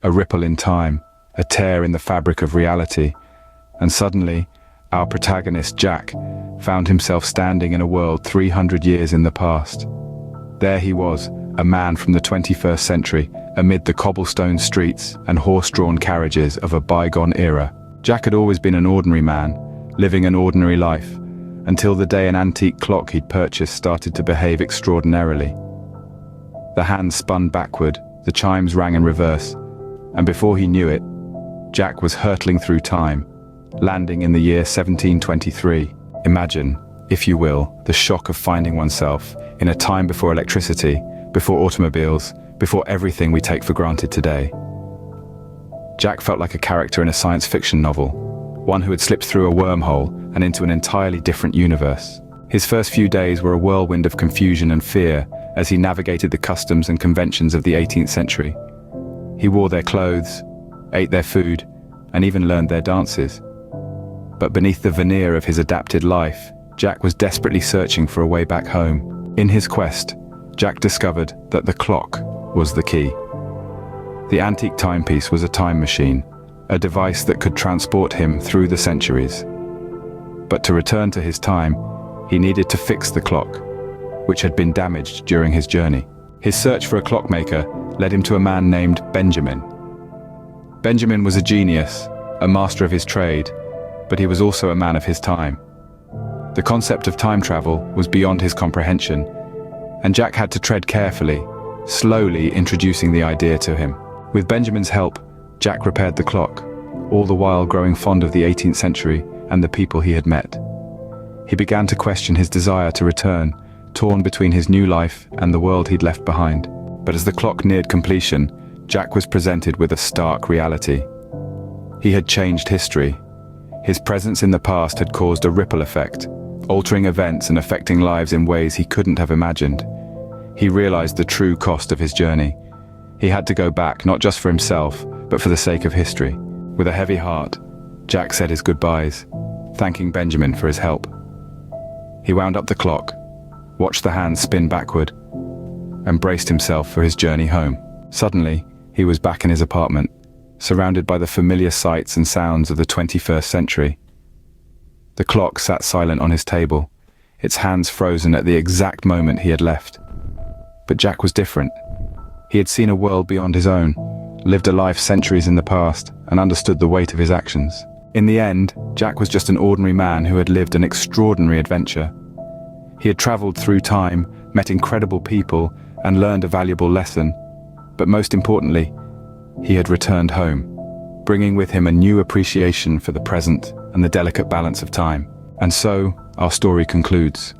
a ripple in time, a tear in the fabric of reality, and suddenly, our protagonist, Jack, found himself standing in a world 300 years in the past. There he was, a man from the 21st century, amid the cobblestone streets and horse-drawn carriages of a bygone era. Jack had always been an ordinary man, living an ordinary life, until the day an antique clock he'd purchased started to behave extraordinarily. The hands spun backward, the chimes rang in reverse, and before he knew it, Jack was hurtling through time, landing in the year 1723. Imagine, if you will, the shock of finding oneself in a time before electricity, before automobiles, before everything we take for granted today. Jack felt like a character in a science fiction novel, one who had slipped through a wormhole and into an entirely different universe. His first few days were a whirlwind of confusion and fear as he navigated the customs and conventions of the 18th century. He wore their clothes, ate their food, and even learned their dances. But beneath the veneer of his adapted life, Jack was desperately searching for a way back home. In his quest, Jack discovered that the clock was the key. The antique timepiece was a time machine, a device that could transport him through the centuries. But to return to his time, he needed to fix the clock, which had been damaged during his journey. His search for a clockmaker led him to a man named Benjamin. Benjamin was a genius, a master of his trade, but he was also a man of his time. The concept of time travel was beyond his comprehension, and Jack had to tread carefully, slowly introducing the idea to him. With Benjamin's help, Jack repaired the clock, all the while growing fond of the 18th century and the people he had met. He began to question his desire to return, torn between his new life and the world he'd left behind. But as the clock neared completion, Jack was presented with a stark reality. He had changed history. His presence in the past had caused a ripple effect, altering events and affecting lives in ways he couldn't have imagined. He realized the true cost of his journey. He had to go back, not just for himself, but for the sake of history. With a heavy heart, Jack said his goodbyes, thanking Benjamin for his help. He wound up the clock, watched the hands spin backward, and braced himself for his journey home. Suddenly, he was back in his apartment, surrounded by the familiar sights and sounds of the 21st century. The clock sat silent on his table, its hands frozen at the exact moment he had left. But Jack was different. He had seen a world beyond his own, lived a life centuries in the past, and understood the weight of his actions. In the end, Jack was just an ordinary man who had lived an extraordinary adventure. He had traveled through time, met incredible people, and learned a valuable lesson. But most importantly, he had returned home, bringing with him a new appreciation for the present and the delicate balance of time. And so, our story concludes.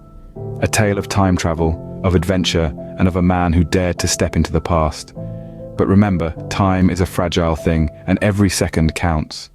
A tale of time travel, of adventure, and of a man who dared to step into the past. But remember, time is a fragile thing, and every second counts.